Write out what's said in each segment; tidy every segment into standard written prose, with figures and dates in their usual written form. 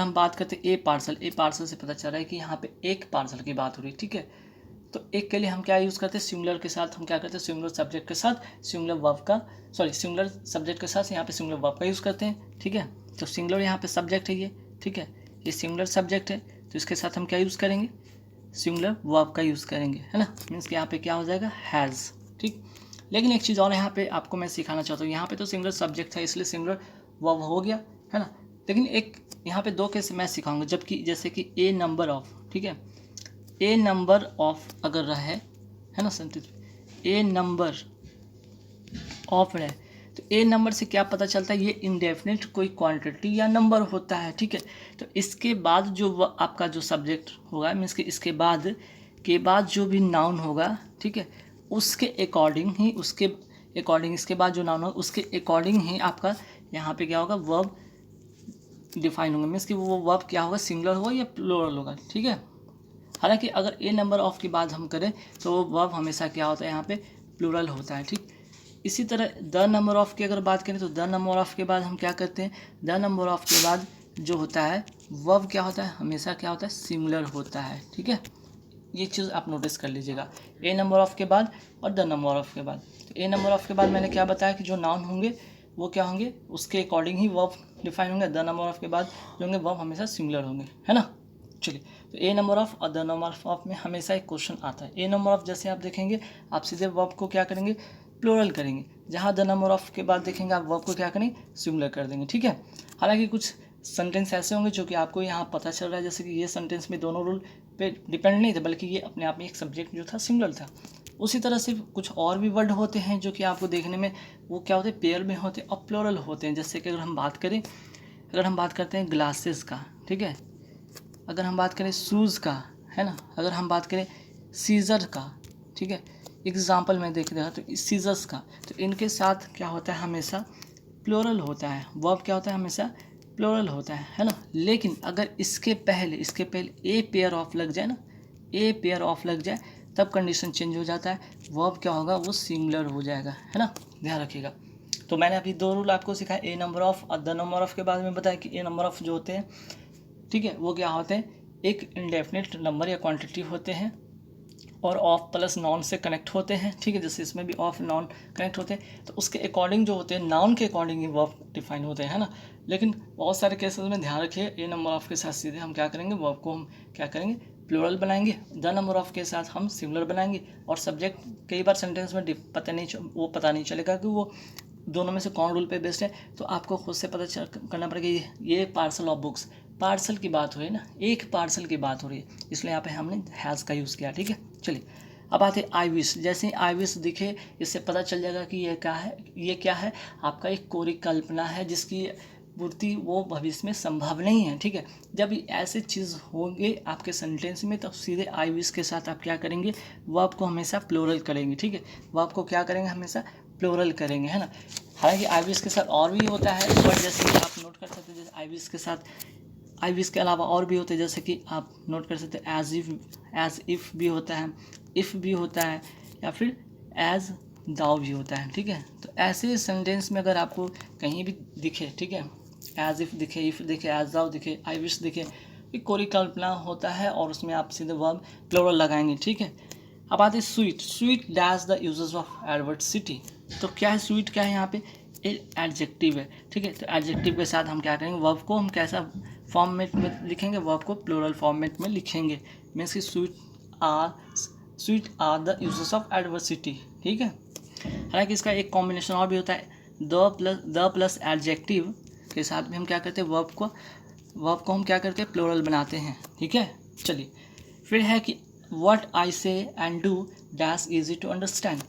हम बात करते हैं ए पार्सल से पता चल रहा है कि यहाँ पे एक पार्सल की बात हो रही है, ठीक है। तो एक के लिए हम क्या यूज़ करते हैं, सिंगुलर के साथ हम क्या करते हैं, सिंगुलर सब्जेक्ट के साथ सिंगुलर वर्ब का, सिंगुलर सब्जेक्ट के साथ यहाँ पे सिंगुलर वर्ब का यूज़ करते हैं, ठीक है। तो सिंगुलर यहाँ पे सब्जेक्ट है ये, ठीक है, ये सिंगुलर सब्जेक्ट है, तो इसके साथ हम क्या यूज़ करेंगे, सिंगुलर वर्ब का यूज़ करेंगे, है ना। मीन्स कि यहाँ पे क्या हो जाएगा, हैज़, ठीक। लेकिन एक चीज़ और यहाँ पे आपको मैं सिखाना चाहता हूँ, यहाँ पे तो सिंगुलर सब्जेक्ट था इसलिए सिंगुलर वर्ब हो गया, है ना। लेकिन एक यहाँ पे दो केस मैं सिखाऊंगा, जबकि जैसे कि ए नंबर ऑफ, ठीक है, ए नंबर ऑफ अगर रहे, है ना, सेंटेंस ए नंबर ऑफ रहे, तो ए नंबर से क्या पता चलता है, ये इंडेफिनिट कोई क्वांटिटी या नंबर होता है, ठीक है। तो इसके बाद जो आपका जो सब्जेक्ट होगा, मीन्स कि इसके बाद जो भी नाउन होगा, ठीक है, उसके अकॉर्डिंग ही इसके बाद जो नाउन होगा उसके अकॉर्डिंग ही आपका यहाँ पे क्या होगा, वर्ब डिफाइन होगा। मीन्स कि वो वर्ब क्या होगा, सिंगुलर होगा या प्लूरल होगा, ठीक है। हालांकि अगर ए नंबर ऑफ की बात हम करें तो वर्ब हमेशा क्या होता है, यहाँ पे प्लूरल होता है, ठीक। इसी तरह द नंबर ऑफ की अगर बात करें तो द नंबर ऑफ के बाद हम क्या करते हैं, द नंबर ऑफ के बाद जो होता है वर्ब क्या होता है, हमेशा क्या होता है, सिंगुलर होता है, ठीक है। ये चीज़ आप नोटिस कर लीजिएगा, ए नंबर ऑफ के बाद और द नंबर ऑफ के बाद। तो ए नंबर ऑफ के बाद मैंने क्या बताया कि जो नाउन होंगे वो क्या होंगे, उसके अकॉर्डिंग ही वर्ब डिफाइन होंगे। द नंबर ऑफ के बाद जो होंगे वर्ब हमेशा सिंगुलर होंगे, है ना। चलिए, तो ए नंबर ऑफ और द नंबर ऑफ में हमेशा एक क्वेश्चन आता है। ए नंबर ऑफ जैसे आप देखेंगे आप सीधे वर्ब को क्या करेंगे, प्लूरल करेंगे, जहाँ द नंबर ऑफ के बाद देखेंगे आप वर्ब को क्या करेंगे, सिंगुलर कर देंगे, ठीक है। हालांकि कुछ सेंटेंस ऐसे होंगे जो कि आपको यहाँ पता चल रहा है, जैसे कि ये सेंटेंस में दोनों रूल पे डिपेंड नहीं थे, बल्कि ये अपने आप में एक सब्जेक्ट जो था सिंगुलर था। उसी तरह से कुछ और भी वर्ड होते हैं जो कि आपको देखने में वो क्या होते हैं, पेयर में होते हैं और प्लूरल होते हैं। जैसे कि अगर हम बात करते हैं ग्लासेस का, ठीक है, अगर हम बात करें शूज़ का, है ना, अगर हम बात करें सीज़र का, ठीक है, एग्जाम्पल में देख रहा तो सीजर्स का, तो इनके साथ क्या होता है, हमेशा प्लूरल होता है, वर्ब क्या होता है, हमेशा प्लूरल होता है ना। लेकिन अगर इसके पहले ए पेयर ऑफ लग जाए ना, ए पेयर ऑफ लग जाए तब कंडीशन चेंज हो जाता है, वर्ब क्या होगा, वो सिंगुलर हो जाएगा, है ना, ध्यान रखिएगा। तो मैंने अभी दो रूल आपको सिखाया, ए नंबर ऑफ और द नंबर ऑफ के बाद में बताया कि ए नंबर ऑफ जो होते हैं, ठीक है, वो क्या होते हैं, एक इंडेफिनिट नंबर या क्वांटिटी होते हैं और ऑफ प्लस नॉन से कनेक्ट होते हैं, ठीक है। जैसे इसमें भी ऑफ नॉन कनेक्ट होते हैं, तो उसके अकॉर्डिंग जो होते हैं, नाउन के अकॉर्डिंग ही वर्ब डिफाइन होते हैं, है ना। लेकिन बहुत सारे केसेस में ध्यान रखिए, ए नंबर ऑफ के साथ सीधे हम क्या करेंगे, वर्ब को हम क्या करेंगे, प्लूरल बनाएंगे, द नंबर ऑफ के साथ हम सिंगुलर बनाएंगे। और सब्जेक्ट कई बार सेंटेंस में पता नहीं चलेगा कि वो दोनों में से कौन रूल पे बेस्ड है, तो आपको खुद से पता करना पड़ेगा। ये पार्सल ऑफ बुक्स, पार्सल की बात हो रही है ना, एक पार्सल की बात हो रही है, इसलिए यहाँ पे हमने हैज़ का यूज़ किया, ठीक है। चलिए, अब आते हैं आई विश। जैसे ही आई विश दिखे इससे पता चल जाएगा कि ये क्या है, आपका एक कोरी कल्पना है जिसकी पूर्ति वो भविष्य में संभव नहीं है, ठीक है। जब ऐसे चीज़ होंगे आपके सेंटेंस में, तब सीधे आई विश के साथ आप क्या करेंगे, वर्ब को हमेशा प्लूरल करेंगे, ठीक है। वर्ब को क्या करेंगे, हमेशा प्लूरल करेंगे, है ना। हालांकि आई विश के साथ और भी होता है, बट जैसे कि आप नोट कर सकते हैं, जैसे आई विश के साथ आई विश के अलावा और भी होते हैं, जैसे कि आप नोट कर सकते हैं एज इफ़ भी होता है, इफ़ भी होता है, या फिर एज दाउ भी होता है, ठीक है। तो ऐसे सेंटेंस में अगर आपको कहीं भी दिखे, ठीक है, एज इफ़ दिखे, इफ़ दिखे, एज दाउ दिखे, आई विश दिखे, ये कोरी कल्पना होता है और उसमें आप सीधे वर्ब प्लूरल लगाएंगे, ठीक है। अब आते हैं sweet dash the uses of adversity. तो क्या है स्वीट, क्या है यहाँ पे, एडजेक्टिव है, ठीक है। तो एडजेक्टिव के साथ हम क्या करेंगे, वर्ब को हम कैसा फॉर्मेट में लिखेंगे, वर्ब को प्लूरल फॉर्मेट में लिखेंगे। मीन्स कि sweet are the uses of adversity, ठीक है। हालांकि इसका एक कॉम्बिनेशन और भी होता है, द प्लस एडजेक्टिव के साथ में हम क्या करते हैं, वर्ब को हम क्या करते हैं, प्लूरल बनाते हैं, ठीक है। चलिए, फिर है कि what I say and do dash easy to understand.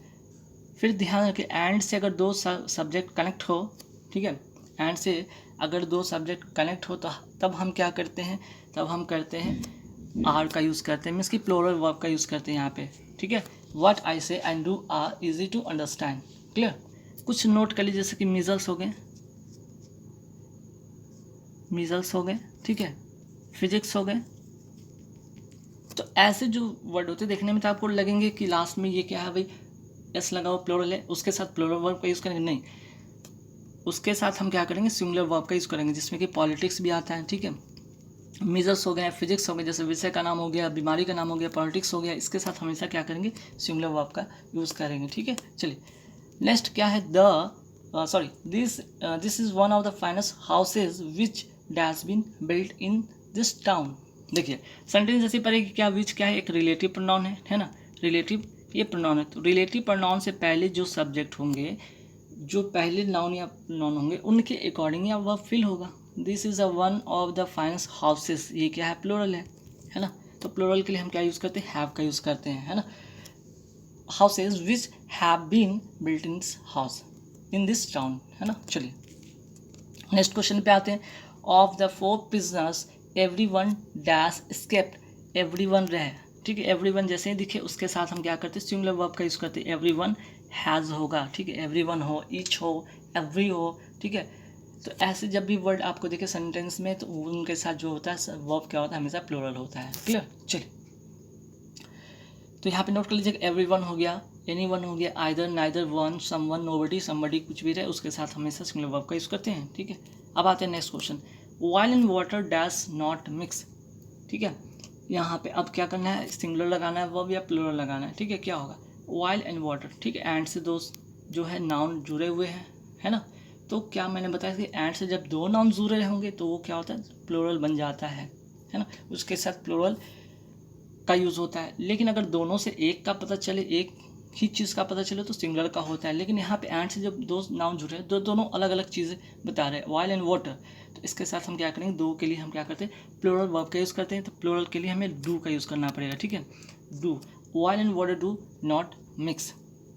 फिर ध्यान रखें, एंड से अगर दो सब्जेक्ट कनेक्ट हो, ठीक है, एंड से अगर दो सब्जेक्ट कनेक्ट हो तो तब हम क्या करते हैं, तब हम करते हैं आर का यूज़ करते हैं, मीन्स कि प्लूरल वर्ब का यूज़ करते हैं यहाँ पे, ठीक है। What I say and do are easy to understand, clear. कुछ नोट कर लीजिए, जैसे कि मीजल्स हो गए, ठीक है, फिजिक्स हो गए। तो ऐसे जो वर्ड होते हैं देखने में तो आपको लगेंगे कि लास्ट में ये क्या है भाई, एस लगा हुआ प्लूरल है, उसके साथ प्लूरल वर्ब का यूज़ करेंगे, नहीं, उसके साथ हम क्या करेंगे, सिंगुलर वर्ब का यूज़ करेंगे, जिसमें कि पॉलिटिक्स भी आता है, ठीक है। मेजर्स हो गए, फिजिक्स हो गए, जैसे विषय का नाम हो गया, बीमारी का नाम हो गया, पॉलिटिक्स हो गया, इसके साथ हमेशा क्या करेंगे, सिंगुलर वर्ब का यूज़ करेंगे। ठीक है, चलिए नेक्स्ट क्या है, this is one of the finest houses which has been built in this town. देखिए सेंटेंस जैसे पड़ेगी, क्या विच क्या है, एक रिलेटिव प्रोनाउन है ना, रिलेटिव ये प्रोनाउन है। तो रिलेटिव प्रोनाउन से पहले जो सब्जेक्ट होंगे, जो पहले नाउन या प्रोनाउन होंगे, उनके अकॉर्डिंग या वर्ब फिल होगा। This is a one of the finest houses, ये क्या है, प्लूरल है ना। तो प्लूरल के लिए हम क्या यूज़ करते हैं, हैव का यूज़ करते हैं, है ना। Houses which have been built in this town, है ना। चलिए नेक्स्ट क्वेश्चन पे आते हैं। Of the 4 prisoners every one dash escaped, every one रहे। ठीक है, एवरी वन जैसे ही दिखे उसके साथ हम क्या करते हैं, सिंगुलर वर्ब का यूज़ करते हैं। एवरी वन हैज़ होगा, ठीक है, एवरी वन हो, ईच हो, एवरी हो, ठीक है। तो ऐसे जब भी वर्ड आपको देखे सेंटेंस में, तो उनके साथ जो होता है वर्ब क्या होता है, हमेशा प्लूरल होता है। क्लियर, चलिए तो यहाँ पे नोट कर लीजिएगा, एवरी वन हो गया, एनी वन हो गया, आइदर, नाइदर, वन, सम वन, नोबडी, समबडी, कुछ भी रहे उसके साथ हमेशा सिंगुलर वर्ब का यूज़ करते हैं। ठीक है, अब आते हैं next question. Oil and water dash not mix. ठीक है, यहाँ पे अब क्या करना है, सिंगुलर लगाना है वर्ब या प्लूरल लगाना है। ठीक है, क्या होगा, ऑयल एंड वाटर। ठीक है, एंड से दो जो है नाउन जुड़े हुए हैं, है ना। तो क्या मैंने बताया कि एंड से जब दो नाउन जुड़े होंगे तो वो क्या होता है, प्लूरल बन जाता है ना। उसके साथ प्लूरल का यूज़ होता है। लेकिन अगर दोनों से एक का पता चले, एक ही चीज़ का पता चले तो सिंगुलर का होता है। लेकिन यहाँ पे एंड से जब दो नाउन जुड़े हैं, दोनों अलग अलग चीज़ें बता रहे हैं, ऑयल एंड वाटर। तो इसके साथ हम क्या करेंगे, दो के लिए हम क्या करते हैं, प्लूरल वर्ब का यूज़ करते हैं। तो प्लूरल के लिए हमें डू का यूज़ करना पड़ेगा। ठीक है, do, oil and water do not mix.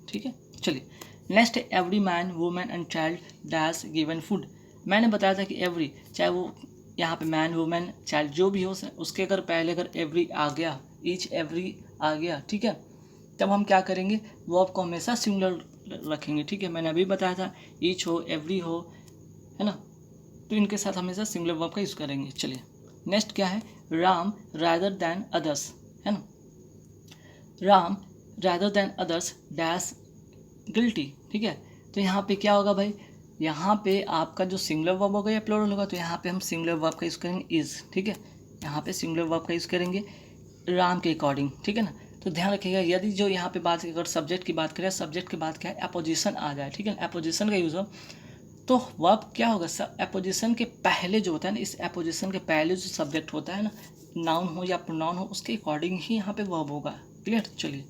ठीक है, चलिए नेक्स्ट है, every man women and child dash given food. मैंने बताया था कि एवरी, चाहे वो यहाँ पे मैन वुमेन चाइल्ड जो भी हो, उसके अगर पहले अगर एवरी आ गया, ईच एवरी आ गया, ठीक है, तब हम क्या करेंगे, वर्ब को हमेशा सिंगुलर रखेंगे। ठीक है, मैंने अभी बताया था, ईच हो, एवरी हो, है ना। तो इनके साथ हमेशा सिंगुलर वर्ब का यूज़ करेंगे। चलिए नेक्स्ट क्या है, राम रादर दैन अदर्स, है ना। Ram rather than others dash guilty. ठीक है, तो यहाँ पे क्या होगा भाई, यहाँ पे आपका जो सिंगुलर वर्ब होगा या प्लूरल होगा, तो यहाँ पे हम सिंगुलर वर्ब का यूज़ करेंगे इज़। ठीक है, यहाँ पे सिंगुलर वर्ब का यूज़ करेंगे राम के अकॉर्डिंग। ठीक है ना। तो ध्यान रखिएगा, यदि जो यहाँ पे बात, अगर सब्जेक्ट की बात करें, सब्जेक्ट की बात क्या है, अपोजिशन आ जाए। ठीक है, अपोजिशन का यूज़ हो तो वर्ब क्या होगा, अपोजिशन के पहले जो होता है ना, इस अपोजिशन के पहले जो सब्जेक्ट होता है ना, नाउन हो या प्रोनाउन हो, उसके अकॉर्डिंग ही यहाँ पे वर्ब होगा। क्लियर, चलिए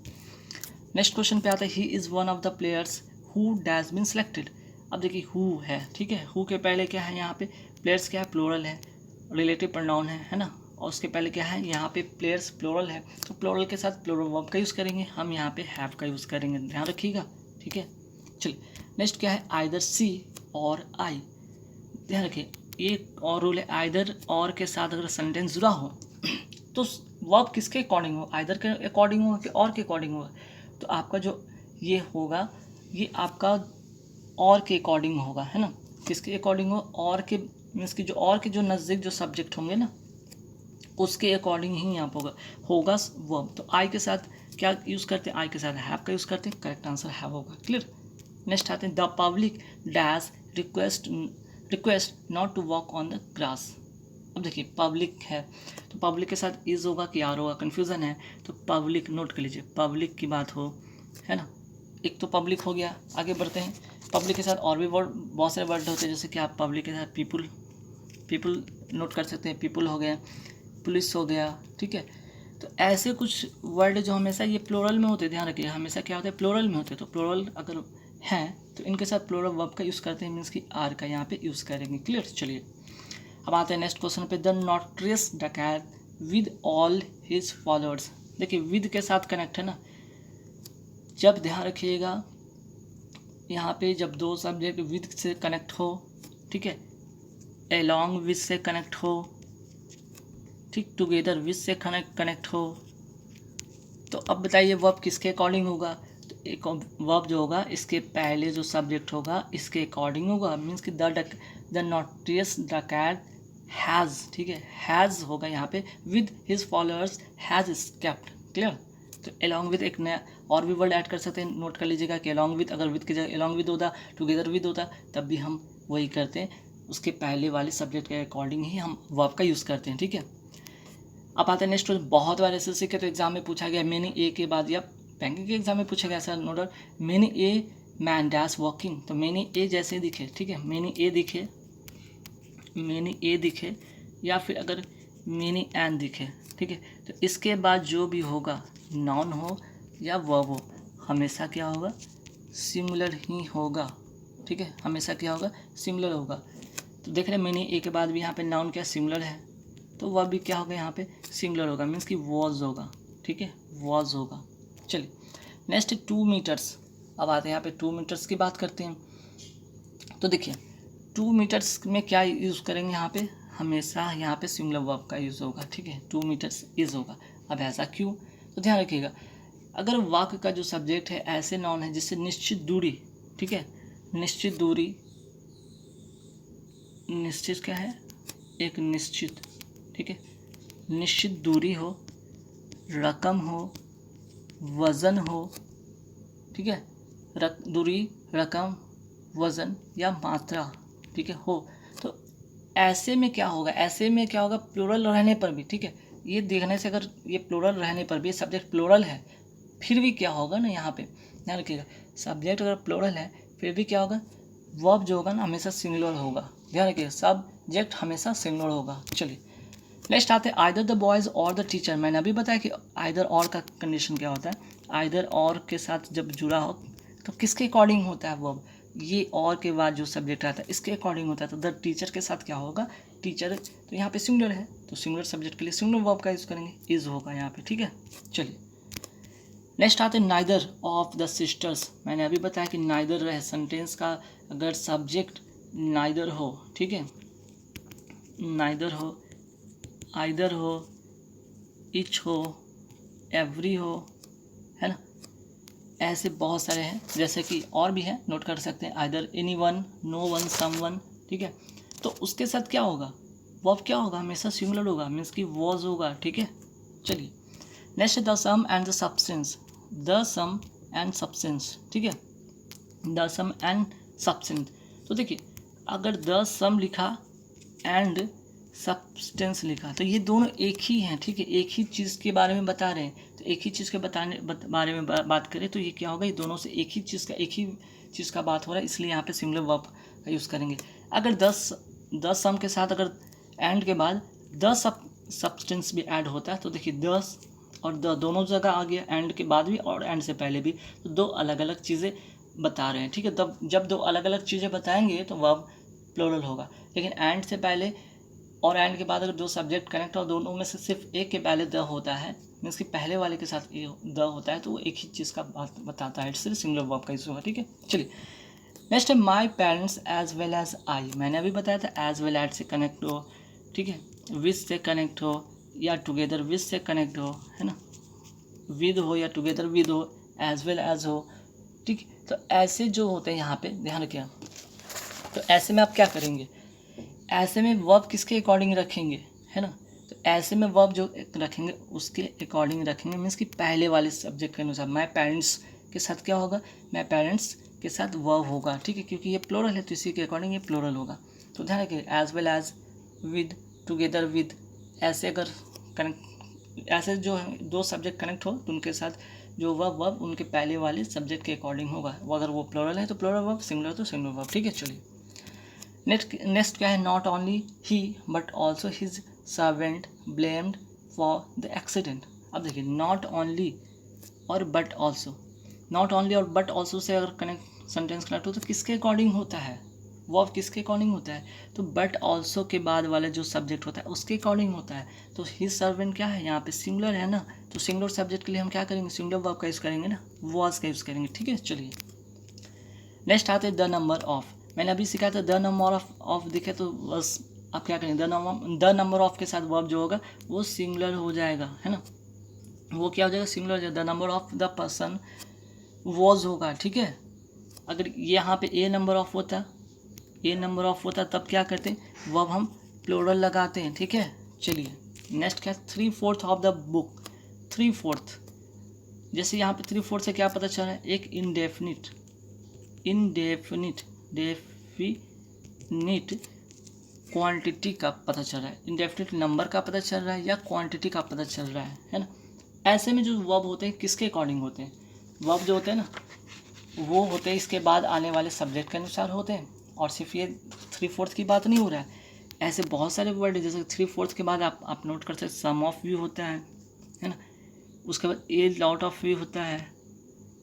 नेक्स्ट क्वेश्चन पे आता है, he is one of the players who has been selected. अब देखिए हु है, ठीक है, हु के पहले क्या है, यहाँ पे प्लेयर्स क्या है, प्लूरल है, रिलेटिव प्रोनाउन है ना। और उसके पहले क्या है, यहाँ पे प्लेयर्स प्लूरल है, तो प्लूरल के साथ प्लूरल वर्ब का यूज़ करेंगे, हम यहाँ पे हैव का यूज़ करेंगे, ध्यान रखिएगा। ठीक है, चलिए नेक्स्ट क्या है, आइदर सी और आई। ध्यान रखिए, एक और रूल है, आइदर और के साथ अगर सेंटेंस जुड़ा हो तो वर्ब किसके अकॉर्डिंग हो, आइदर के अकॉर्डिंग हो कि और के अकॉर्डिंग हो। तो आपका जो ये होगा, ये आपका और के अकॉर्डिंग होगा, है ना। किसके अकॉर्डिंग हो, और के मीन्स कि जो और के जो नज़दीक जो सब्जेक्ट होंगे ना, उसके अकॉर्डिंग ही यहाँ पर होगा वर्ब। तो आई के साथ क्या यूज़ करते हैं, आई के साथ हैव का यूज़ करते हैं, करेक्ट आंसर हैव होगा। क्लियर, नेक्स्ट आते हैं, the public dash request not to walk on the grass. अब देखिए पब्लिक है, तो पब्लिक के साथ इज होगा कि आर होगा, कन्फ्यूज़न है। तो पब्लिक नोट कर लीजिए, पब्लिक की बात हो, है ना। एक तो पब्लिक हो गया, आगे बढ़ते हैं। पब्लिक के साथ और भी वर्ड, बहुत सारे वर्ड होते हैं, जैसे कि आप पब्लिक के साथ पीपुल नोट कर सकते हैं, पीपुल हो गया, पुलिस हो गया। ठीक है, तो ऐसे कुछ वर्ड जो हमेशा ये प्लूरल में होते हैं, ध्यान रखिए, हमेशा क्या होता है, प्लूरल में होते हैं। तो प्लूरल अगर हैं तो इनके साथ प्लूरल वर्ब का यूज़ करते हैं, मीन्स कि आर का यहाँ पे यूज़ करेंगे। क्लियर, चलिए अब आते हैं नेक्स्ट क्वेश्चन पे, द नोटरियस डकैत विद ऑल हिज फॉलोअर्स। देखिए विद के साथ कनेक्ट है ना, जब ध्यान रखिएगा यहाँ पे जब दो सब्जेक्ट विद से कनेक्ट हो, ठीक है, एलॉन्ग विद से कनेक्ट हो, ठीक, टुगेदर विद से कनेक्ट हो, तो अब बताइए वर्ब किसके अकॉर्डिंग होगा। तो एक वर्ब जो होगा इसके पहले जो सब्जेक्ट होगा इसके अकॉर्डिंग होगा, मीन्स कि द नोटरियस डकैत हैज़, ठीक है, हैज़ होगा यहाँ पे, with his followers has escaped. Clear, तो अलॉन्ग विद एक नया और भी वर्ड ऐड कर सकते हैं, नोट कर लीजिएगा कि अलॉन्ग विद, अगर विद की जगह अलॉन्ग विद होता, टुगेदर विद होता, तब भी हम वही करते हैं, उसके पहले वाले सब्जेक्ट के अकॉर्डिंग ही हम वर्ब का यूज़ करते हैं, ठीक है। अब आते हैं नेक्स्ट, बहुत बार ऐसे सीखे तो एग्जाम में पूछा गया मैनी ए के बाद, या बैंकिंग के एग्जाम में पूछा गया ऐसा note many a man dash walking, तो मैनी ए जैसे दिखे, ठीक है, मैनी ए दिखे, मैनी ए दिखे, या फिर अगर मैनी एन दिखे, ठीक है, तो इसके बाद जो भी होगा नाउन हो या वर्ब हो हमेशा क्या होगा, सिमिलर ही होगा, ठीक है, हमेशा क्या होगा, सिमिलर होगा। तो देख रहे हैं मैंने ए के बाद भी यहाँ पे नाउन क्या सिमिलर है, तो वह भी क्या होगा यहाँ पे सिमिलर होगा, मीन्स कि वॉज होगा, ठीक है, वॉज होगा। चलिए नेक्स्ट 2 मीटर्स। अब आते हैं यहाँ पे 2 मीटर्स की बात करते हैं। तो देखिए 2 मीटर्स में क्या यूज़ करेंगे, यहाँ पे हमेशा यहाँ पे सिमिलर वर्ब का यूज़ होगा, ठीक है, 2 मीटर्स इज होगा। अब ऐसा क्यों, तो ध्यान रखिएगा, अगर वाक्य का जो सब्जेक्ट है ऐसे नाउन है जिससे निश्चित दूरी, ठीक है, निश्चित दूरी, निश्चित क्या है, एक निश्चित, ठीक है, निश्चित दूरी हो, रकम हो, वज़न हो, ठीक है, दूरी, रकम, वज़न या मात्रा, ठीक है, हो, तो ऐसे में क्या होगा, ऐसे में क्या होगा, प्लूरल रहने पर भी, ठीक है, ये देखने से अगर ये प्लूरल रहने पर भी सब्जेक्ट प्लूरल है फिर भी क्या होगा ना, यहाँ पे ध्यान रखिएगा, सब्जेक्ट अगर प्लूरल है फिर भी क्या होगा, वर्ब जो होगा ना हमेशा सिंगुलर होगा, ध्यान रखिएगा, सब्जेक्ट हमेशा सिंगुलर होगा। चलिए नेक्स्ट आते हैं आइदर द बॉयज़ और द टीचर। मैंने अभी बताया कि आइदर और का कंडीशन क्या होता है, आइदर और के साथ जब जुड़ा हो तो किसके अकॉर्डिंग होता है वर्ब, ये और के बाद जो सब्जेक्ट आता है इसके अकॉर्डिंग होता है। तो द टीचर के साथ क्या होगा, टीचर, तो यहाँ पे सिंगुलर है तो सिंगुलर सब्जेक्ट के लिए सिंगुलर वर्ब का यूज़ करेंगे, इज होगा यहाँ पे, ठीक है। चलिए नेक्स्ट आते हैं नाइदर ऑफ द सिस्टर्स। मैंने अभी बताया कि नाइदर है सेंटेंस का अगर सब्जेक्ट नाइदर हो, ठीक है, नाइदर हो, आइदर हो, इच हो, एवरी हो, है ना, ऐसे बहुत सारे हैं, जैसे कि और भी हैं, नोट कर सकते हैं, either anyone, no one, someone, ठीक है, तो उसके साथ क्या होगा, वर्ब क्या होगा, हमेशा सिंगुलर होगा, मीन्स कि वॉज होगा, ठीक है। चलिए next the sum and the substance, the sum and substance, ठीक है, द सम एंड सब्सटेंस। तो देखिए अगर द सम लिखा एंड सब्सटेंस लिखा तो ये दोनों एक ही हैं, ठीक है, एक ही चीज़ के बारे में बता रहे हैं, तो एक ही चीज़ के बारे में बात करें तो ये क्या होगा, ये दोनों से एक ही चीज़ का बात हो रहा है, इसलिए यहाँ पे सिंगुलर वर्ब का यूज़ करेंगे। अगर 10 सम के साथ अगर एंड के बाद 10 सब्सटेंस भी ऐड होता है तो देखिए 10 और द दोनों जगह आ गया, एंड के बाद भी और एंड से पहले भी, तो दो अलग अलग चीज़ें बता रहे हैं, ठीक है। तब जब दो अलग अलग चीज़ें बताएंगे तो वर्ब प्लूरल होगा, लेकिन एंड से पहले और एंड के बाद अगर दो सब्जेक्ट कनेक्ट हो, दोनों में से सिर्फ एक के पहले द होता है, मीन्स कि पहले वाले के साथ द होता है, तो वो एक ही चीज़ का बात बताता है, इसलिए सिंगुलर वर्ब का यूज़ होगा, ठीक है। चलिए नेक्स्ट है my parents as well as I. मैंने अभी बताया था एज वेल एज से कनेक्ट हो, ठीक है, विद से कनेक्ट हो या टुगेदर विद से कनेक्ट हो, है ना, विद हो या टुगेदर विद हो, एज वेल एज हो, ठीक। तो ऐसे जो होते हैं यहाँ पे ध्यान रखिए, तो ऐसे में आप क्या करेंगे, ऐसे में वर्ब किसके अकॉर्डिंग रखेंगे, है ना, तो ऐसे में वर्ब जो रखेंगे उसके अकॉर्डिंग रखेंगे, मीन्स कि पहले वाले सब्जेक्ट के अनुसार। माई पेरेंट्स के साथ क्या होगा, माई पेरेंट्स के साथ वर्ब होगा, ठीक है, क्योंकि ये प्लूरल है तो इसी के अकॉर्डिंग ये प्लूरल होगा। तो ध्यान रखिए as well as, with, together with, ऐसे अगर कनेक्ट, ऐसे जो दो सब्जेक्ट कनेक्ट हो तो उनके साथ जो वर्ब उनके पहले वाले सब्जेक्ट के अकॉर्डिंग होगा, वो अगर वो प्लूरल है तो प्लूरल वर्ब, सिंगुलर तो सिंगुलर वर्ब, ठीक है। चलिए नेक्स्ट क्या है, not only he but also his servant blamed for the accident. अब देखिए नॉट ओनली और बट ऑल्सो, नॉट ओनली और बट ऑल्सो से अगर कनेक्ट सेंटेंस कनेक्ट हो तो किसके अकॉर्डिंग होता है, वर्ब किसके अकॉर्डिंग होता है, तो बट ऑल्सो के बाद वाले जो सब्जेक्ट होता है उसके अकॉर्डिंग होता है। तो हिज सर्वेंट क्या है, यहाँ पे सिंगुलर है ना, तो सिंगुलर सब्जेक्ट के लिए हम क्या करेंगे, सिंगुलर वर्ब का यूज़ करेंगे ना, वॉज का यूज़ करेंगे, ठीक है। चलिए नेक्स्ट आते हैं द नंबर ऑफ। मैंने अभी सिखाया था द नंबर ऑफ दिखे तो बस आप क्या करेंगे, द नंबर ऑफ के साथ वर्ब जो होगा वो सिंगुलर हो जाएगा, है ना, वो क्या हो जाएगा, सिंगुलर हो जाएगा। The number of the person was होगा, ठीक है। अगर यहाँ पे ए नंबर ऑफ होता तब क्या करते हैं, वर्ब हम प्लूरल लगाते हैं, ठीक है। चलिए नेक्स्ट क्या, 3/4 ऑफ द बुक, 3/4, जैसे यहाँ पे 3/4 से क्या पता चल रहा है, एक इनडेफिनिट क्वांटिटी का पता चल रहा है, इंडेफिनिट नंबर का पता चल रहा है या क्वांटिटी का पता चल रहा है ना। ऐसे में जो वर्ब होते हैं किसके अकॉर्डिंग होते हैं, वर्ब जो होते हैं ना वो होते हैं इसके बाद आने वाले सब्जेक्ट के अनुसार होते हैं। और सिर्फ ये 3/4 की बात नहीं हो रहा है, ऐसे बहुत सारे वर्ड है जैसे 3/4 के बाद आप नोट कर सकते सम ऑफ व्यू होता है ना। उसके बाद ए लॉट ऑफ व्यू होता है,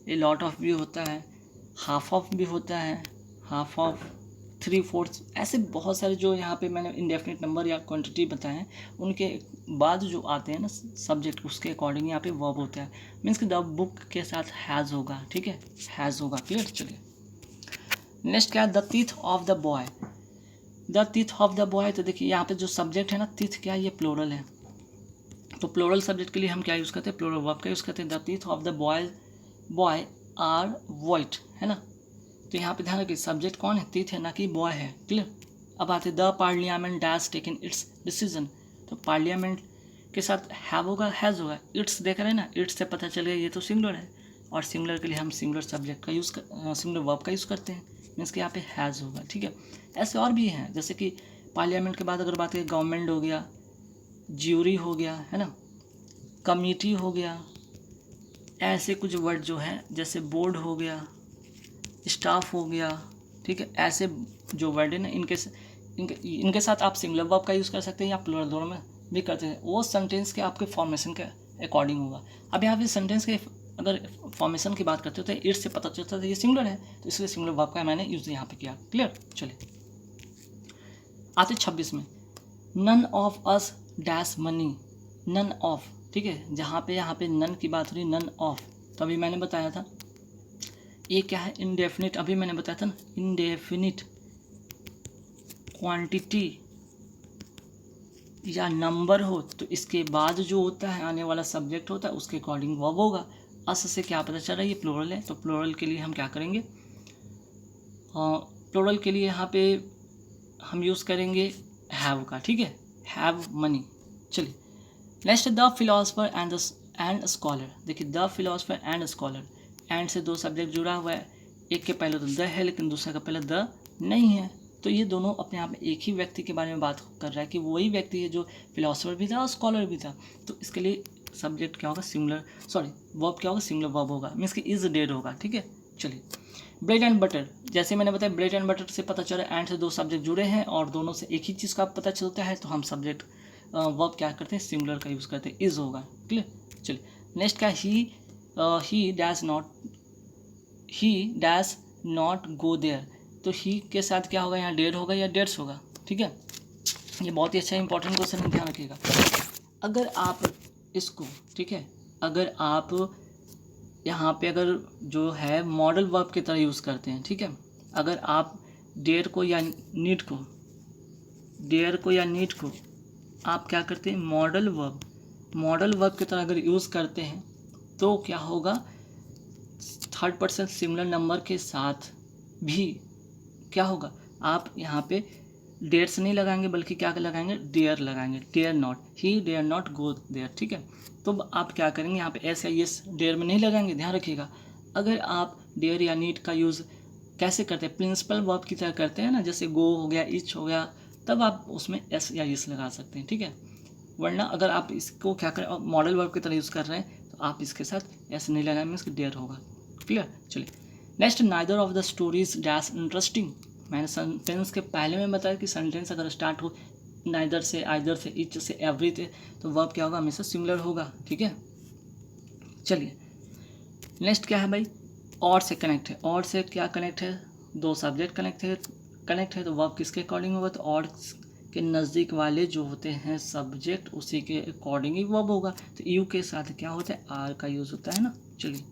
ए लॉट ऑफ व्यू होता है, हाफ ऑफ भी होता है, हाफ ऑफ, 3/4, ऐसे बहुत सारे जो यहाँ पे मैंने इंडेफिनिट नंबर या क्वांटिटी बताए हैं उनके बाद जो आते हैं ना सब्जेक्ट उसके अकॉर्डिंग यहाँ पे वर्ब होता है। मीन्स कि द बुक के साथ हैज़ होगा, ठीक है, हैज़ होगा। क्लियर। चलिए नेक्स्ट क्या है, the teeth of the boy, the teeth of the boy. तो देखिए यहाँ पे जो सब्जेक्ट है ना टीथ क्या है, ये प्लोरल है, तो प्लोरल सब्जेक्ट के लिए हम क्या यूज़ करते हैं, प्लोरल वर्ब का यूज़ करते हैं। The teeth of the boy are white, है ना। तो यहाँ पे ध्यान रखिए सब्जेक्ट कौन है, टीथ है, ना कि बॉय है। क्लियर। अब आते the parliament dash taken it's decision, तो पार्लियामेंट के साथ हैव होगा, हैज़ होगा। इट्स देख रहे हैं ना, इट्स से पता चल गया ये तो सिंगुलर है, और सिंगुलर के लिए हम सिंगुलर सब्जेक्ट का यूज़ सिंगुलर वर्ब का यूज़ करते हैं, मीन्स कि यहाँ पे हैज़ होगा। ठीक है। ऐसे और भी हैं जैसे कि पार्लियामेंट के बाद अगर बात करें गवर्नमेंट हो गया, ज्यूरी हो गया, है ना, कमिटी हो गया, ऐसे कुछ वर्ड जो है जैसे बोर्ड हो गया, स्टाफ हो गया। ठीक है। ऐसे जो वर्ड है ना इनके साथ आप सिंगुलर वर्ब का यूज़ कर सकते हैं या प्लूरल, दोनों में भी करते हैं। वो सेंटेंस के आपके फॉर्मेशन के अकॉर्डिंग होगा। अब यहाँ पे सेंटेंस के अगर फॉर्मेशन की बात करते हो तो इट्स से पता चलता है ये सिंगुलर है, तो इसलिए सिंगुलर वर्ब का मैंने यूज़ यहाँ पे किया। क्लियर। चलिए आते 26 में, none of us dash money, none of, ठीक है, यहाँ पे नन की बात हो रही, नन ऑफ। तो अभी मैंने बताया था ये क्या है, इनडेफिनिट, अभी मैंने बताया था ना इनडेफिनिट क्वांटिटी या नंबर हो तो इसके बाद जो होता है आने वाला सब्जेक्ट होता है उसके अकॉर्डिंग वर्ब होगा। अस से क्या पता चल रहा है ये प्लूरल है, तो प्लूरल के लिए हम क्या करेंगे, प्लूरल के लिए यहाँ पे हम यूज़ करेंगे हैव का। ठीक है, हैव मनी। चलिए next, the philosopher and scholar. देखिए the philosopher and scholar, and से दो सब्जेक्ट जुड़ा हुआ है, एक के पहले तो द है लेकिन दूसरे का पहले द नहीं है, तो ये दोनों अपने आप में एक ही व्यक्ति के बारे में बात कर रहा है कि वही व्यक्ति है जो फिलोसफर भी था और स्कॉलर भी था। तो इसके लिए सब्जेक्ट क्या होगा, सिंगुलर, सॉरी वर्ब क्या होगा, सिंगुलर वर्ब होगा, मीन्स कि इज डेड होगा। ठीक है। चलिए ब्रेड एंड बटर, जैसे मैंने बताया ब्रेड एंड बटर से पता चला एंड से दो सब्जेक्ट जुड़े हैं और दोनों से एक ही चीज़ का पता चलता है, तो हम सब्जेक्ट वर्ब क्या करते हैं, सिंगुलर का यूज़ करते हैं, इज होगा। क्लियर। चलिए नेक्स्ट क्या, he dash not go there, तो ही के साथ क्या होगा, यहाँ डेड होगा या डेड्स होगा। ठीक है, ये बहुत ही अच्छा इंपॉर्टेंट क्वेश्चन है, ध्यान रखिएगा। अगर आप इसको, ठीक है, अगर आप यहाँ पे अगर जो है मॉडल वर्ब की तरह यूज़ करते हैं, ठीक है, अगर आप डेयर को या नीड को, डेयर को या नीड को आप क्या करते हैं, मॉडल वर्ब की तरह अगर यूज़ करते हैं तो क्या होगा, थर्ड पर्सन सिमिलर नंबर के साथ भी क्या होगा, आप यहाँ पे डेयर्स नहीं लगाएंगे बल्कि क्या लगाएंगे, डेयर लगाएंगे, dare not, he dare not go there. ठीक है, तो आप क्या करेंगे यहाँ पे एस या यस डेयर में नहीं लगाएंगे, ध्यान रखिएगा। अगर आप डेयर या नीड का यूज़ कैसे करते हैं, प्रिंसिपल वर्ब की तरह करते हैं ना, जैसे गो हो गया, इच हो गया, तब आप उसमें एस या यस लगा सकते हैं। ठीक है, वरना अगर आप इसको क्या करें, मॉडल वर्ब की तरह यूज़ कर रहे हैं तो आप इसके साथ एस नहीं लगाएंगे, इसके डेयर होगा। क्लियर। चलिए next, neither of the stories dash interesting. मैंने सेंटेंस के पहले में बताया कि सेंटेंस अगर स्टार्ट हो नाइदर से, आइदर से, इच से, एवरी से, तो वर्ब क्या होगा, हमेशा सिमिलर होगा। ठीक है। चलिए नेक्स्ट क्या है भाई, और से कनेक्ट है, और से क्या कनेक्ट है, दो सब्जेक्ट कनेक्ट है तो वर्ब किसके अकॉर्डिंग होगा, तो और के नज़दीक वाले जो होते हैं सब्जेक्ट उसी के अकॉर्डिंग ही वर्ब होगा। तो यू के साथ क्या होता है, आर का यूज़ होता है ना। चलिए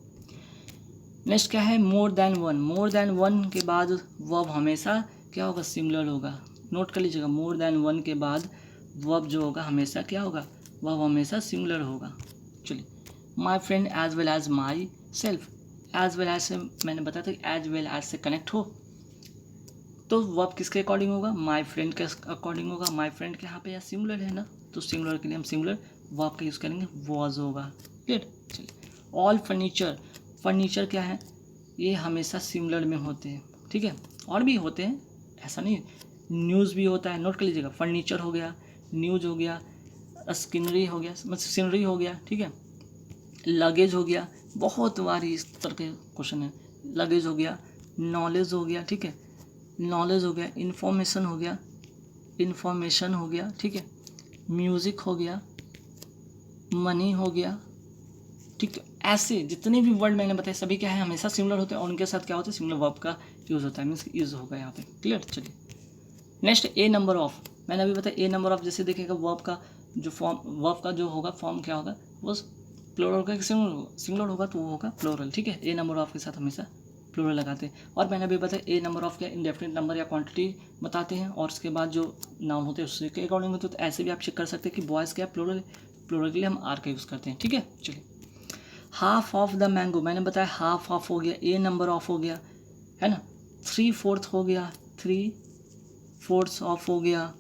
नेक्स्ट क्या है, मोर देन वन के बाद वर्ब हमेशा क्या होगा, सिमिलर होगा। नोट कर लीजिएगा, मोर देन वन के बाद वर्ब जो होगा हमेशा क्या होगा, वर्ब हमेशा सिमिलर होगा। चलिए my friend as well as myself, as well as से मैंने बताया था एज वेल एज से कनेक्ट हो तो वर्ब किसके अकॉर्डिंग होगा, माई फ्रेंड के अकॉर्डिंग होगा। माई फ्रेंड के यहाँ पे या सिमिलर है ना, तो सिमिलर के लिए हम सिमिलर वर्ब का यूज़ करेंगे, वॉज होगा। क्लियर। चलिए ऑल फर्नीचर क्या है, ये हमेशा सिमिलर में होते हैं। ठीक है, और भी होते हैं, ऐसा नहीं, न्यूज़ भी होता है, नोट कर लीजिएगा। फर्नीचर हो गया, न्यूज हो गया, स्किनरी हो गया, मतलब सीनरी हो गया, ठीक है। लगेज हो गया, बहुत बार इस तरह के क्वेश्चन है। लगेज हो गया, नॉलेज हो गया, ठीक है, नॉलेज हो गया, इंफॉर्मेशन हो गया, इंफॉर्मेशन हो गया, ठीक है, म्यूज़िक हो गया, मनी हो गया, ठीक है। ऐसे जितने भी वर्ड मैंने बताए सभी क्या है, हमेशा सिमिलर होते हैं और उनके साथ क्या होता है, सिमिलर वर्ब का यूज़ होता है, मीन्स यूज़ होगा यहाँ पे। क्लियर। चलिए नेक्स्ट, ए नंबर ऑफ। मैंने अभी बताया ए नंबर ऑफ, जैसे देखिएगा वर्ब का जो फॉर्म, वर्ब का जो होगा फॉर्म क्या होगा, वो प्लूरल का सिंगुलर होगा तो वो होगा प्लूरल, ठीक है। ए नंबर ऑफ के साथ हमेशा प्लूरल लगाते हैं। और मैंने अभी बताया ए नंबर ऑफ क्या इंडेफिनिट नंबर या क्वांटिटी बताते हैं, और उसके बाद जो नाउन होते हैं उसके अकॉर्डिंग होते हैं। तो ऐसे भी आप चेक कर सकते हैं कि बॉयज़ क्या प्लूरल, प्लूरल के लिए हम आर का यूज़ करते हैं, ठीक है। चलिए हाफ ऑफ द मैंगो, मैंने बताया हाफ ऑफ हो गया, ए नंबर ऑफ हो गया, है ना। 3/4 हो गया, 3/4 ऑफ हो गया,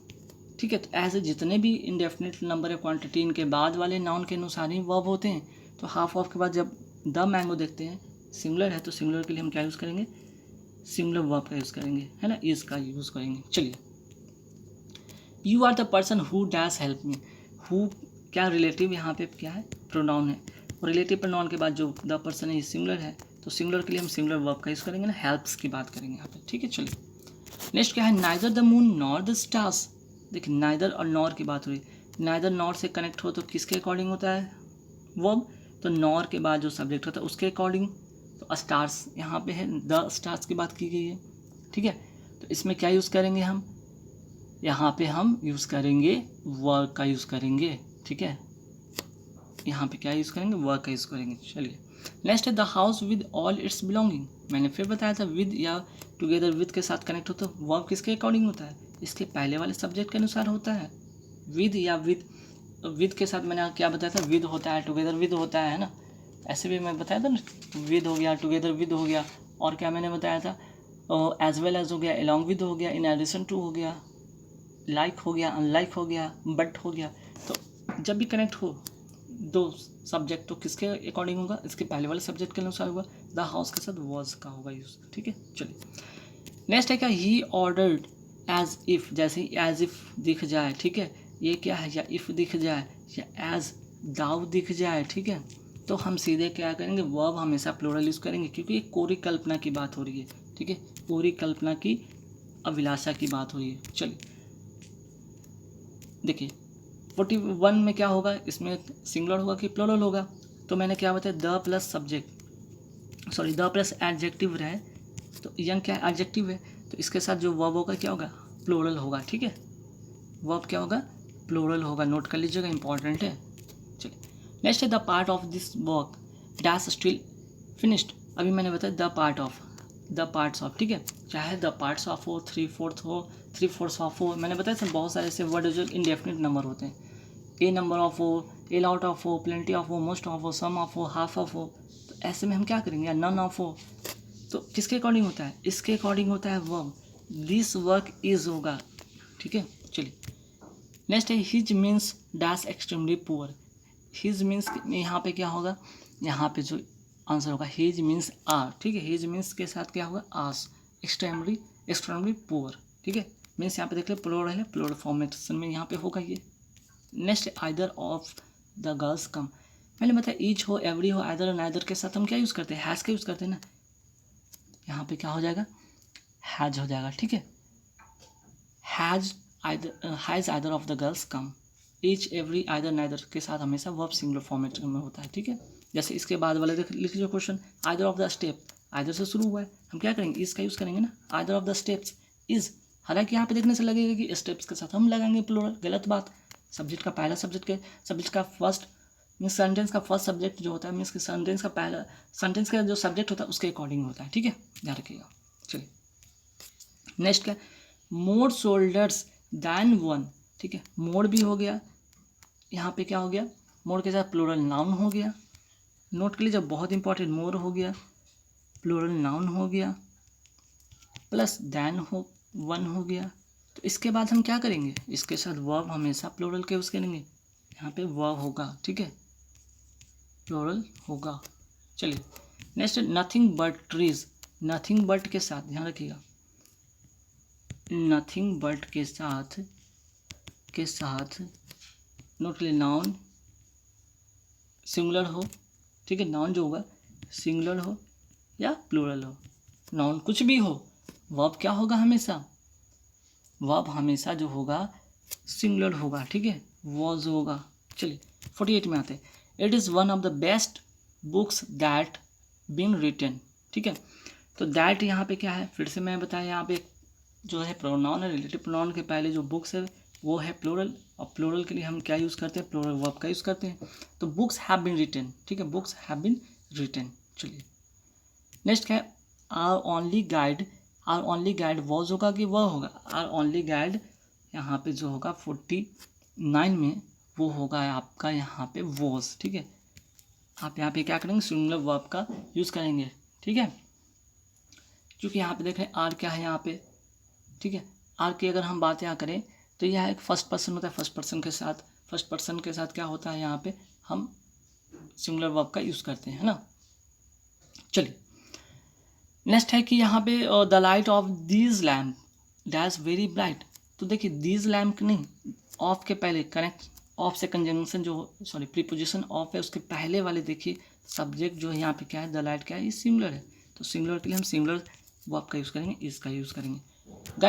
ठीक है। तो ऐसे जितने भी इंडेफिनिट नंबर या क्वांटिटी इनके बाद वाले नाउन के अनुसार ही वर्ब होते हैं। तो हाफ ऑफ के बाद जब द मैंगो देखते हैं सिंगुलर है, तो सिंगुलर के लिए हम क्या यूज़ करेंगे, सिंगुलर वर्ब का यूज़ करेंगे, है ना, इज का यूज़ करेंगे। चलिए you are the person who dash help me. Who क्या रिलेटिव यहाँ पे क्या है, प्रोनाउन है, और रिलेटिव प्रोनाउन के बाद जो द पर्सन है सिंगुलर है, तो सिंगुलर के लिए हम सिंगुलर वर्ब का यूज़ करेंगे ना, हेल्प्स की बात करेंगे यहाँ पे, ठीक है। चलिए नेक्स्ट क्या है, neither the moon nor the stars. देखिए नाइदर और नॉर की बात हुई, नाइदर नॉर से कनेक्ट हो तो किसके अकॉर्डिंग होता है वर्ब, तो नॉर के बाद जो सब्जेक्ट होता है उसके अकॉर्डिंग। तो स्टार्स यहाँ पे है, द स्टार्स की बात की गई है, ठीक है। तो इसमें क्या यूज़ करेंगे हम, यहाँ पे हम यूज़ करेंगे वर्ब का यूज़ करेंगे, ठीक है। यहाँ पे क्या यूज़ करेंगे, वर्ब का यूज़ करेंगे। चलिए नेक्स्ट है the house with all it's belonging. मैंने फिर बताया था विद या टुगेदर विद के साथ कनेक्ट हो तो वर्ब किसके अकॉर्डिंग होता है, इसके पहले वाले सब्जेक्ट के अनुसार होता है। विद या विद के साथ मैंने क्या बताया था, विद होता है, टुगेदर विद होता है ना। ऐसे भी मैं बताया था ना, विद हो गया, टुगेदर विद हो गया, और क्या मैंने बताया था, एज वेल एज हो गया, अलॉन्ग विद हो गया, इन एडिशन टू हो गया, लाइक हो गया, अनलाइक हो गया, बट हो गया। तो जब भी कनेक्ट हो दो सब्जेक्ट तो किसके अकॉर्डिंग होगा, इसके पहले वाले सब्जेक्ट के अनुसार होगा। द हाउस के साथ वॉज का होगा यूज़, ठीक है। चलिए नेक्स्ट है क्या, ही ऑर्डर्ड एज इफ़, जैसे एज इफ़ दिख जाए, ठीक है, ये क्या है, या इफ़ दिख जाए या एज दाव दिख जाए, ठीक है, तो हम सीधे क्या करेंगे, वर्ब हमेशा प्लूरल यूज़ करेंगे, क्योंकि ये कोरी कल्पना की बात हो रही है, ठीक है, कोरी कल्पना की अभिलाषा की बात हो रही है। चलिए देखिए 41 में क्या होगा, इसमें सिंगुलर होगा कि प्लूरल होगा, तो मैंने क्या बताया, the plus subject, sorry the plus adjective रहे, तो यंग क्या एडजेक्टिव है, तो इसके साथ जो वर्ब होगा क्या होगा, प्लूरल होगा, ठीक है। वर्ब क्या होगा, प्लूरल होगा, नोट कर लीजिएगा, इंपॉर्टेंट है। चलिए नेक्स्ट है the part of this work dash still finished. अभी मैंने बताया the part of, the parts of, ठीक है, चाहे द पार्ट्स ऑफ हो, 3/4 हो, 3/4 ऑफ हो, मैंने बताया सर बहुत सारे ऐसे वर्ड जो इंडेफिनिट नंबर होते हैं, ए नंबर ऑफ हो, ए लॉट ऑफ हो, प्लेंटी ऑफ हो, मोस्ट ऑफ हो, सम ऑफ हो, हाफ ऑफ हो। तो ऐसे में हम क्या करेंगे, या नन ऑफ हो, तो किसके अकॉर्डिंग होता है, इसके अकॉर्डिंग होता है वर्ब, दिस वर्क इज होगा, ठीक है। चलिए नेक्स्ट है his means dash extremely poor. His means यहाँ पे क्या होगा, यहाँ पे जो आंसर होगा हिज मीन्स आर, ठीक है, हिज मीन्स के साथ क्या होगा, आस, एक्सट्रीमली पुअर, ठीक है, मीन्स यहाँ पे देख ले प्लूरल है, प्लूरल फॉर्मेशन में यहाँ पे होगा ये। Next either of the girls कम। मैंने बताया ईच हो, एवरी हो, आइदर और नाइदर के साथ हम क्या यूज़ करते हैं, हैज़ का यूज़ करते हैं ना, यहाँ पे क्या हो जाएगा, हैज हो जाएगा, ठीक है। Has either of the girls come, each, every, either, neither के साथ हमेशा वर्ब सिंगुलर फॉर्मेट में होता है, ठीक है। जैसे इसके बाद वाले लिख लीजिए question, either of the step, either से शुरू हुआ है, हम क्या करेंगे, इसका यूज़ करेंगे ना, either of the steps is. हालांकि यहाँ पे देखने से लगेगा कि स्टेप्स के साथ हम लगाएंगे प्लूरल, गलत बात। सब्जेक्ट का पहला सब्जेक्ट का फर्स्ट मीन्स सेंटेंस का फर्स्ट सब्जेक्ट जो होता है, मीन्स सेंटेंस का पहला सेंटेंस का जो सब्जेक्ट होता है उसके अकॉर्डिंग होता है, ठीक है, ध्यान रखिएगा। चलिए नेक्स्ट क्या, मोर शोल्डर्स दैन वन, ठीक है, मोर भी हो गया, यहाँ पे क्या हो गया, मोर के साथ प्लूरल नाउन हो गया, नोट कर लीजिए बहुत इंपॉर्टेंट, मोर हो गया, प्लूरल नाउन हो गया, प्लस दैन हो, वन हो गया। तो इसके बाद हम क्या करेंगे, इसके साथ वर्ब हमेशा प्लूरल के यूज़ करेंगे, यहाँ पे वर्ब होगा, ठीक है, प्लूरल होगा। चलिए next nothing but trees, nothing but के साथ ध्यान रखिएगा, नथिंग बट के साथ नॉट रियली नाउन सिंगुलर हो, ठीक है, नाउन जो होगा सिंगुलर हो या प्लूरल हो, नाउन कुछ भी हो, वर्ब क्या होगा हमेशा, वर्ब हमेशा जो होगा सिंगुलर होगा, ठीक है, वॉज होगा। चलिए 48 में आते हैं। It is one of the best books that been written, ठीक है। तो दैट यहाँ पे क्या है, फिर से मैं बताया, यहाँ पे जो है प्रोनाउन है, रिलेटिव प्रोनाउन के पहले जो बुक्स है वो है प्लूरल, और प्लूरल के लिए हम क्या यूज़ करते हैं, प्लूरल वर्ब का यूज़ करते हैं। तो बुक्स हैव बीन रिटन, ठीक है, बुक्स हैव बीन रिटन। चलिए नेक्स्ट क्या है, आर ओनली गाइड वॉज होगा कि वह होगा, आर ओनली गाइड यहाँ पे जो होगा 49 में वो होगा आपका यहाँ पे वॉज, ठीक है। आप यहाँ पे क्या करेंगे, सिंगुलर वर्ब का यूज़ करेंगे, ठीक है। क्योंकि यहाँ पे देख रहे हैं आर क्या है यहाँ पे, ठीक है, आर की अगर हम बात यहाँ करें तो यह एक फर्स्ट पर्सन होता है, फर्स्ट पर्सन के साथ क्या होता है, यहाँ पे हम सिंगुलर वर्ब का यूज़ करते हैं, है ना। चलिए नेक्स्ट है कि यहाँ पे the light of these lamp dash very bright. तो देखिए दीज लैम्प नहीं, ऑफ के पहले कनेक्ट, ऑफ से कंजंक्शन जो प्रीपोजिशन ऑफ है उसके पहले वाले देखिए सब्जेक्ट जो है यहाँ पे क्या है, द लाइट क्या है, ये सिंगुलर है। तो सिंगुलर के लिए हम सिंगुलर वर्ब का यूज़ करेंगे, इसका यूज़ करेंगे। गाइस